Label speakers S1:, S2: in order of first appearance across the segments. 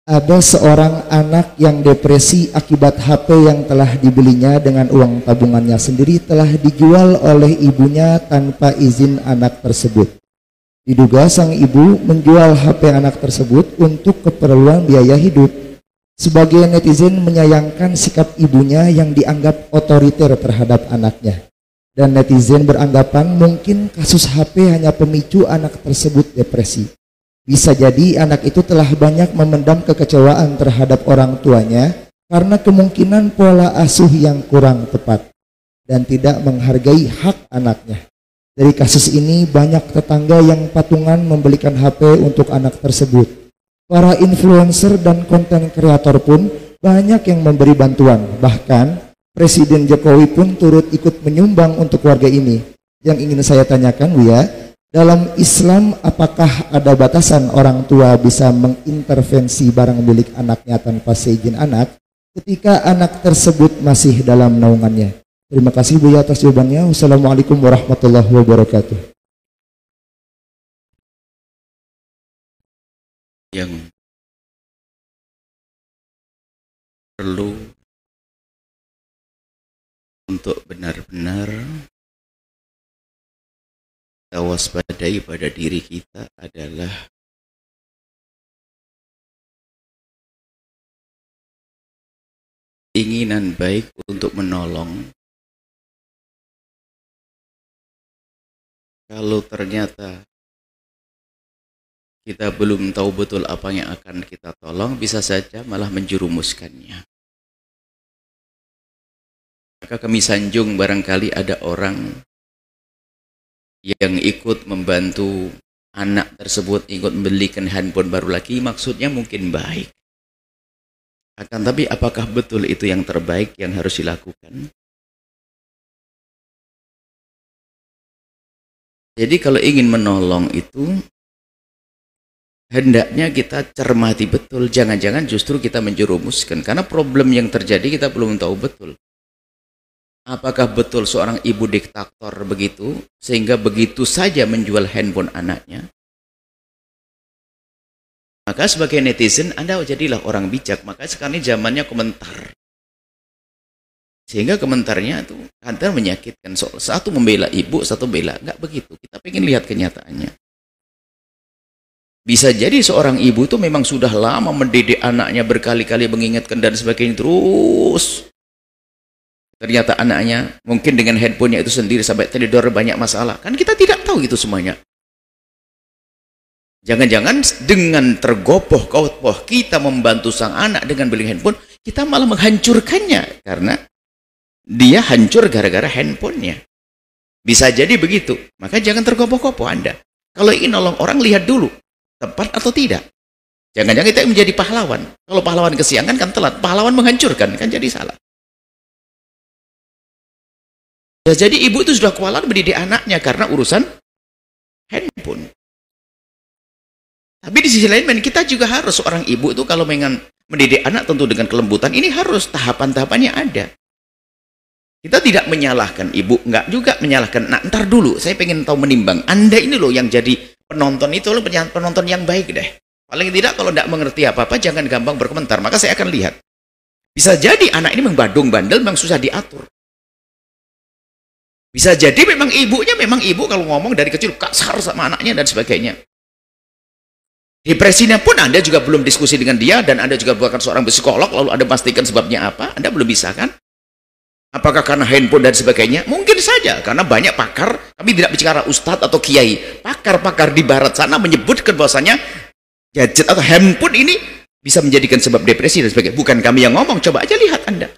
S1: Ada seorang anak yang depresi akibat HP yang telah dibelinya dengan uang tabungannya sendiri telah dijual oleh ibunya tanpa izin anak tersebut. Diduga sang ibu menjual HP anak tersebut untuk keperluan biaya hidup. Sebagian netizen menyayangkan sikap ibunya yang dianggap otoriter terhadap anaknya. Dan netizen beranggapan mungkin kasus HP hanya pemicu anak tersebut depresi. Bisa jadi anak itu telah banyak memendam kekecewaan terhadap orang tuanya karena kemungkinan pola asuh yang kurang tepat dan tidak menghargai hak anaknya. Dari kasus ini banyak tetangga yang patungan membelikan HP untuk anak tersebut. Para influencer dan konten kreator pun banyak yang memberi bantuan. Bahkan Presiden Jokowi pun turut ikut menyumbang untuk warga ini. Yang ingin saya tanyakan, Buya, dalam Islam apakah ada batasan orang tua bisa mengintervensi barang milik anaknya tanpa seizin anak ketika anak tersebut masih dalam naungannya? Terima kasih Buya atas jawabannya. Wassalamualaikum warahmatullahi wabarakatuh.
S2: Yang perlu untuk benar-benar kita waspadai pada diri kita adalah keinginan baik untuk menolong. Kalau ternyata kita belum tahu betul apa yang akan kita tolong, bisa saja malah menjerumuskannya. Maka kami sanjung barangkali ada orang yang ikut membantu anak tersebut, ikut membelikan handphone baru lagi, maksudnya mungkin baik. Akan tapi apakah betul itu yang terbaik yang harus dilakukan? Jadi kalau ingin menolong itu, hendaknya kita cermati betul, jangan-jangan justru kita menjerumuskan. Karena problem yang terjadi kita belum tahu betul. Apakah betul seorang ibu diktator begitu, sehingga begitu saja menjual handphone anaknya? Maka sebagai netizen, Anda jadilah orang bijak. Maka sekarang ini zamannya komentar. Sehingga komentarnya itu kadang menyakitkan. Satu membela ibu, satu bela. Enggak begitu. Kita pengen lihat kenyataannya. Bisa jadi seorang ibu itu memang sudah lama mendidik anaknya, berkali-kali mengingatkan dan sebagainya. Terus ternyata anaknya mungkin dengan handphonenya itu sendiri sampai tertidur banyak masalah. Kan kita tidak tahu itu semuanya. Jangan-jangan dengan tergopoh-gopoh kita membantu sang anak dengan beli handphone, kita malah menghancurkannya. Karena dia hancur gara-gara handphonenya. Bisa jadi begitu. Maka jangan tergopoh-gopoh Anda. Kalau ingin nolong orang, lihat dulu. Tepat atau tidak. Jangan-jangan kita menjadi pahlawan. Kalau pahlawan kesiangan kan telat. Pahlawan menghancurkan, kan jadi salah. Ya, jadi ibu itu sudah kewalahan mendidik anaknya karena urusan handphone. Tapi di sisi lain kita juga harus, seorang ibu itu kalau mendidik anak tentu dengan kelembutan, ini harus tahapan-tahapannya ada. Kita tidak menyalahkan ibu, enggak juga menyalahkan. Nah, ntar dulu, saya pengen tahu menimbang. Anda ini loh yang jadi penonton itu, loh penonton yang baik deh. Paling tidak kalau tidak mengerti apa-apa, jangan gampang berkomentar. Maka saya akan lihat. Bisa jadi anak ini membadung bandel, memang susah diatur. Bisa jadi memang ibunya, memang ibu kalau ngomong dari kecil kasar sama anaknya dan sebagainya. Depresinya pun Anda juga belum diskusi dengan dia, dan Anda juga bukan seorang psikolog, lalu Anda pastikan sebabnya apa, Anda belum bisa kan? Apakah karena handphone dan sebagainya? Mungkin saja, karena banyak pakar, kami tidak bicara ustadz atau kiai, pakar-pakar di barat sana menyebutkan bahwasanya gadget atau handphone ini bisa menjadikan sebab depresi dan sebagainya. Bukan kami yang ngomong, coba aja lihat Anda.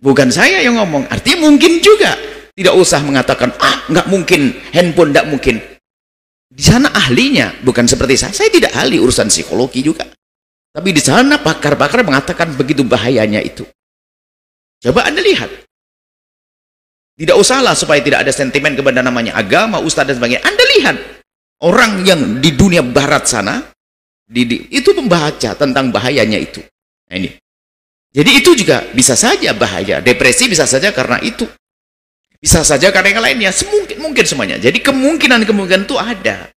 S2: Bukan saya yang ngomong, artinya mungkin juga. Tidak usah mengatakan, nggak mungkin, handphone nggak mungkin. Di sana ahlinya, bukan seperti saya tidak ahli urusan psikologi juga. Tapi di sana pakar-pakar mengatakan begitu bahayanya itu. Coba Anda lihat. Tidak usahlah supaya tidak ada sentimen kepada namanya agama, ustadz dan sebagainya. Anda lihat orang yang di dunia barat sana itu membaca tentang bahayanya itu. Nah, ini. Jadi itu juga bisa saja bahaya. Depresi bisa saja karena itu. Bisa saja karena yang lainnya. Mungkin semuanya. Jadi kemungkinan itu ada.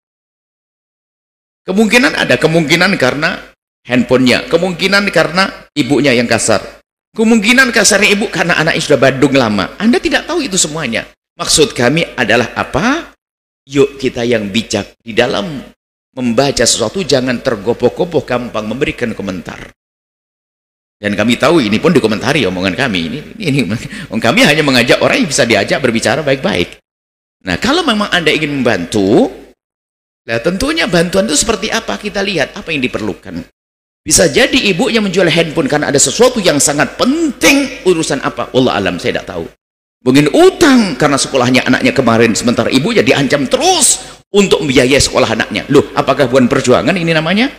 S2: Kemungkinan ada. Kemungkinan karena handphonenya. Kemungkinan karena ibunya yang kasar. Kemungkinan kasarnya ibu karena anaknya sudah bandung lama. Anda tidak tahu itu semuanya. Maksud kami adalah apa? Yuk kita yang bijak di dalam membaca sesuatu, jangan tergopoh-gopoh gampang memberikan komentar. Dan kami tahu ini pun dikomentari omongan kami. Ini kami hanya mengajak orang yang bisa diajak berbicara baik-baik. Nah, kalau memang Anda ingin membantu, nah tentunya bantuan itu seperti apa? Kita lihat apa yang diperlukan. Bisa jadi ibu yang menjual handphone karena ada sesuatu yang sangat penting. Urusan apa? Wallah alam, saya tidak tahu. Mungkin utang karena sekolahnya anaknya kemarin, sementara ibunya diancam terus untuk membiayai sekolah anaknya. Loh, apakah bukan perjuangan ini namanya?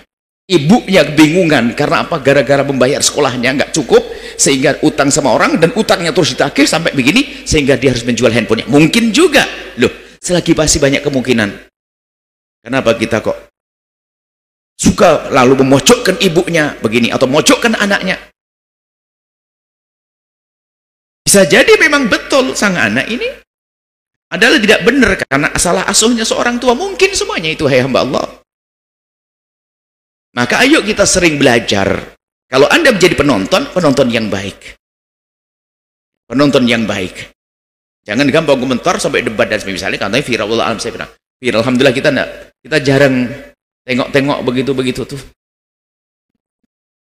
S2: Ibunya kebingungan karena apa? Gara-gara membayar sekolahnya nggak cukup, sehingga utang sama orang, dan utangnya terus ditagih sampai begini, sehingga dia harus menjual handphonenya. Mungkin juga. Loh, selagi masih banyak kemungkinan. Kenapa kita kok suka lalu memojokkan ibunya begini atau memojokkan anaknya? Bisa jadi memang betul sang anak ini adalah tidak benar karena salah asuhnya seorang tua. Mungkin semuanya itu, hai hamba Allah. Maka ayo kita sering belajar. Kalau Anda menjadi penonton, penonton yang baik. Penonton yang baik. Jangan gampang komentar sampai debat dan misalnya katanya viral, wallah alam saya bilang. Viral, alhamdulillah kita jarang tengok-tengok begitu-begitu tuh.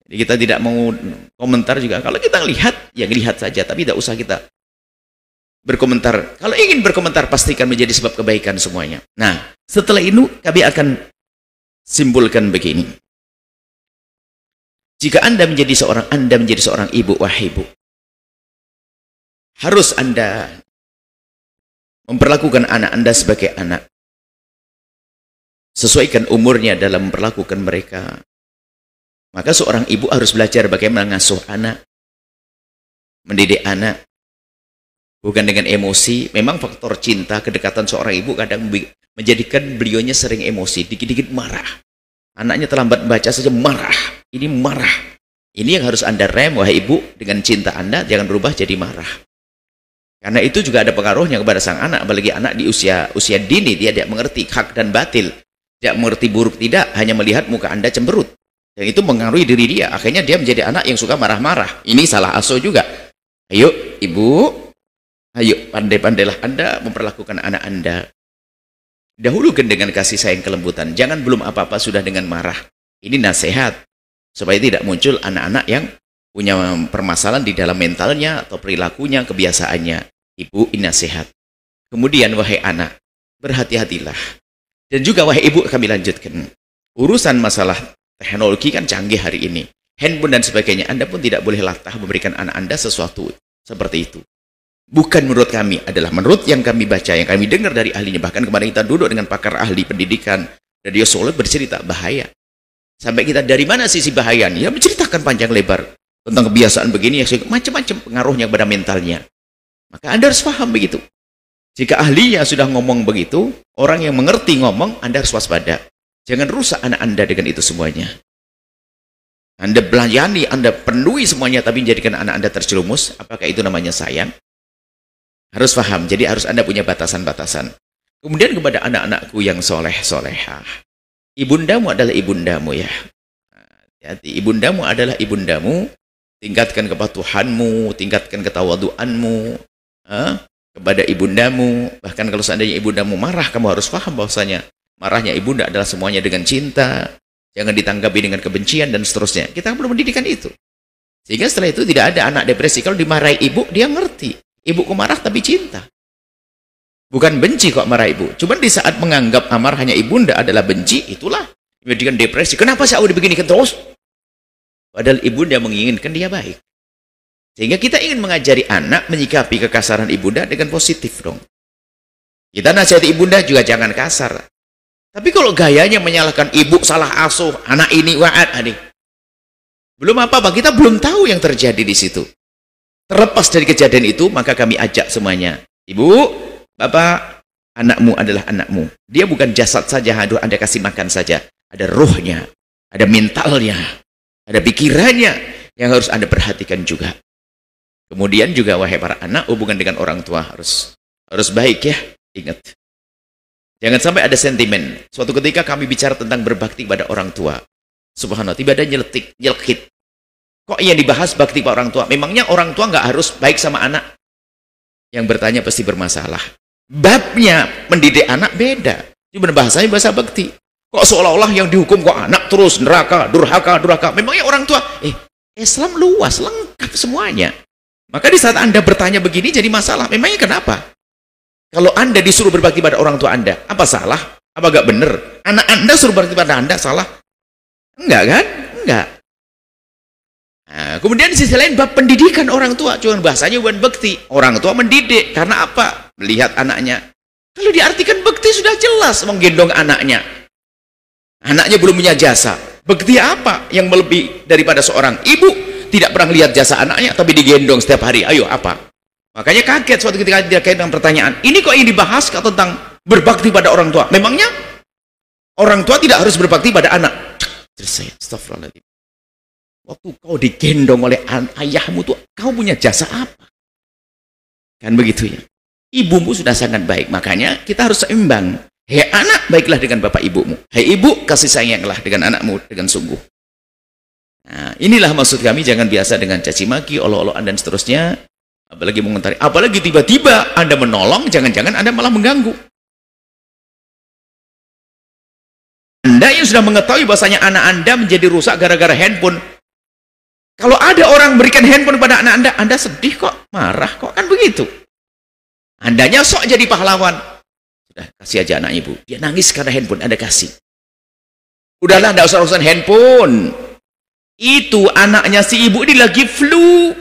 S2: Jadi kita tidak mau komentar juga. Kalau kita lihat, ya lihat saja, tapi tidak usah kita berkomentar. Kalau ingin berkomentar, pastikan menjadi sebab kebaikan semuanya. Nah, setelah itu kami akan simpulkan begini. Jika Anda menjadi seorang ibu, wahai ibu, harus Anda memperlakukan anak Anda sebagai anak. Sesuaikan umurnya dalam memperlakukan mereka. Maka seorang ibu harus belajar bagaimana mengasuh anak, mendidik anak, bukan dengan emosi. Memang faktor cinta, kedekatan seorang ibu kadang menjadikan beliaunya sering emosi, dikit-dikit marah. Anaknya terlambat baca saja marah. Ini marah. Ini yang harus Anda rem, wahai ibu, dengan cinta Anda, jangan berubah jadi marah. Karena itu juga ada pengaruhnya kepada sang anak, apalagi anak di usia dini, dia tidak mengerti hak dan batil. Tidak mengerti buruk tidak, hanya melihat muka Anda cemberut. Dan itu mengaruhi diri dia. Akhirnya dia menjadi anak yang suka marah-marah. Ini salah asuh juga. Ayo, ibu. Ayo, pandai-pandailah Anda memperlakukan anak Anda. Dahulukan dengan kasih sayang kelembutan. Jangan belum apa-apa sudah dengan marah. Ini nasihat. Supaya tidak muncul anak-anak yang punya permasalahan di dalam mentalnya atau perilakunya, kebiasaannya. Ibu, ini nasihat. Kemudian, wahai anak, berhati-hatilah. Dan juga, wahai ibu, kami lanjutkan. Urusan masalah teknologi kan canggih hari ini. Handphone dan sebagainya. Anda pun tidak boleh latah memberikan anak Anda sesuatu seperti itu. Bukan menurut kami, adalah menurut yang kami baca, yang kami dengar dari ahlinya. Bahkan kemarin kita duduk dengan pakar ahli pendidikan. Radio Solo bercerita bahaya. Sampai kita dari mana sisi bahayanya? Ya menceritakan panjang lebar tentang kebiasaan begini, macam-macam pengaruhnya kepada mentalnya. Maka Anda harus paham begitu. Jika ahlinya sudah ngomong begitu, orang yang mengerti ngomong, Anda harus waspada. Jangan rusak anak Anda dengan itu semuanya. Anda belayani, Anda penuhi semuanya, tapi menjadikan anak Anda terjerumus. Apakah itu namanya sayang? Harus paham, jadi harus Anda punya batasan-batasan. Kemudian kepada anak-anakku yang soleh-solehah. Ibundamu adalah ibundamu ya. Hati-hati, ibundamu adalah ibundamu. Tingkatkan kepatuhanmu, tingkatkan ketawaduanmu kepada ibundamu. Bahkan kalau seandainya ibundamu marah, kamu harus paham bahwasanya marahnya ibunda adalah semuanya dengan cinta. Jangan ditanggapi dengan kebencian dan seterusnya. Kita perlu mendidikan itu. Sehingga setelah itu tidak ada anak depresi. Kalau dimarahi ibu, dia ngerti. Ibuku marah tapi cinta. Bukan benci kok marah ibu. Cuma di saat menganggap amarahnya ibunda adalah benci, itulah menjadikan depresi. Kenapa saya udah begini terus? Padahal ibunda menginginkan dia baik. Sehingga kita ingin mengajari anak menyikapi kekasaran ibunda dengan positif dong. Kita nasihati ibunda juga jangan kasar. Tapi kalau gayanya menyalahkan ibu salah asuh, anak ini wa'ad, adik. Belum apa-apa, kita belum tahu yang terjadi di situ. Terlepas dari kejadian itu, maka kami ajak semuanya. Ibu, bapak, anakmu adalah anakmu. Dia bukan jasad saja, Anda kasih makan saja. Ada rohnya, ada mentalnya, ada pikirannya yang harus Anda perhatikan juga. Kemudian juga, wahai para anak, hubungan dengan orang tua harus baik ya. Ingat. Jangan sampai ada sentimen. Suatu ketika kami bicara tentang berbakti pada orang tua. Subhanallah, tiba ada nyelkit. Kok yang dibahas bakti pada orang tua? Memangnya orang tua nggak harus baik sama anak? Yang bertanya pasti bermasalah. Babnya mendidik anak beda. Cuma bahasanya bahasa bakti. Kok seolah-olah yang dihukum kok anak terus neraka, durhaka. Memangnya orang tua, Islam luas, lengkap semuanya. Maka di saat Anda bertanya begini jadi masalah. Memangnya kenapa? Kalau Anda disuruh berbakti pada orang tua Anda, apa salah? Apa gak benar? Anak Anda suruh berbakti pada Anda, salah? Enggak kan? Enggak. Nah, kemudian di sisi lain bab pendidikan orang tua, cuma bahasanya bukan bakti. Orang tua mendidik karena apa? Melihat anaknya. Kalau diartikan bakti sudah jelas menggendong anaknya. Anaknya belum punya jasa. Bakti apa yang melebihi daripada seorang ibu tidak pernah lihat jasa anaknya tapi digendong setiap hari? Ayo apa? Makanya kaget suatu ketika dia kait dengan pertanyaan. Ini kok yang dibahas tentang berbakti pada orang tua? Memangnya orang tua tidak harus berbakti pada anak? Terus saya, astagfirullahaladzim. Waktu kau digendong oleh ayahmu tuh, kau punya jasa apa? Kan begitu ya. Ibumu sudah sangat baik, makanya kita harus seimbang. Hei anak, baiklah dengan bapak ibumu. Hei ibu, kasih sayanglah dengan anakmu dengan sungguh. Nah, inilah maksud kami, jangan biasa dengan caci maki, olok-olokan dan seterusnya. Apalagi mengomentari, apalagi tiba-tiba Anda menolong, jangan-jangan Anda malah mengganggu. Anda yang sudah mengetahui bahasanya anak Anda menjadi rusak gara-gara handphone. Kalau ada orang berikan handphone pada anak Anda sedih kok, marah kok, kan begitu. Andanya sok jadi pahlawan. Sudah, kasih aja anak ibu. Dia nangis karena handphone, Anda kasih. Udahlah, tidak usah urusan handphone. Itu anaknya si ibu ini lagi flu.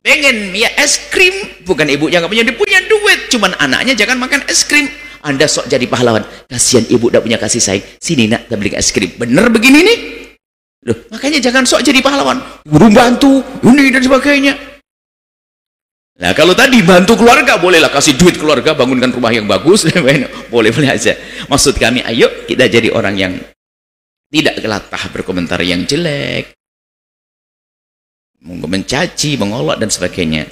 S2: Pengen ya es krim. Bukan ibunya nggak punya, dia punya duit. Cuman anaknya jangan makan es krim. Anda sok jadi pahlawan. Kasihan ibu tidak punya kasih sayang. Sini nak, kita beli es krim. Bener begini nih? Loh, makanya jangan sok jadi pahlawan. Guru bantu, ini dan sebagainya. Nah, kalau tadi bantu keluarga, bolehlah kasih duit keluarga, bangunkan rumah yang bagus, boleh-boleh aja. Maksud kami, ayo kita jadi orang yang tidak gelatah berkomentar yang jelek, mencaci, mengolok dan sebagainya.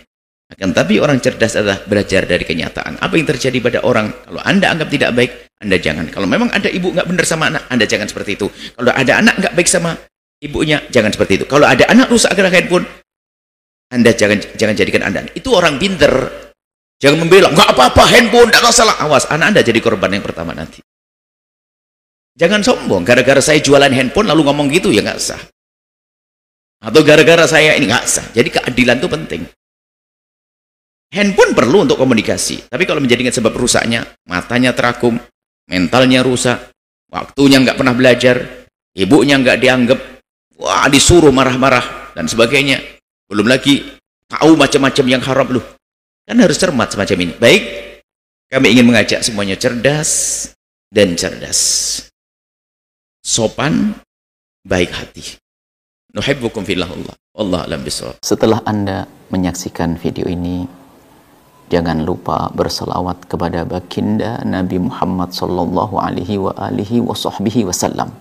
S2: Akan tapi orang cerdas adalah belajar dari kenyataan. Apa yang terjadi pada orang, kalau Anda anggap tidak baik, Anda jangan. Kalau memang ada ibu nggak benar sama anak, Anda jangan seperti itu. Kalau ada anak nggak baik sama ibunya, jangan seperti itu. Kalau ada anak rusak gara-gara handphone, Anda jangan jadikan Anda. Itu orang pinter. Jangan membela, nggak apa-apa handphone, nggak salah. Awas, anak Anda jadi korban yang pertama nanti. Jangan sombong, gara-gara saya jualan handphone lalu ngomong gitu, ya nggak sah. Atau gara-gara saya ini nggak sah. Jadi keadilan itu penting. Handphone perlu untuk komunikasi, tapi kalau menjadikan sebab rusaknya, matanya terakum, mentalnya rusak, waktunya nggak pernah belajar, ibunya nggak dianggap, wah disuruh marah-marah dan sebagainya. Belum lagi tahu macam-macam yang haram loh. Kan harus cermat semacam ini. Baik, kami ingin mengajak semuanya cerdas dan cerdas. Sopan, baik hati. Nuhibbukum fillah Allah. Wallahu a'lam bishawab.
S3: Setelah Anda menyaksikan video ini, jangan lupa berselawat kepada baginda Nabi Muhammad sallallahu alaihi wa alihi wa sahbihi wasallam.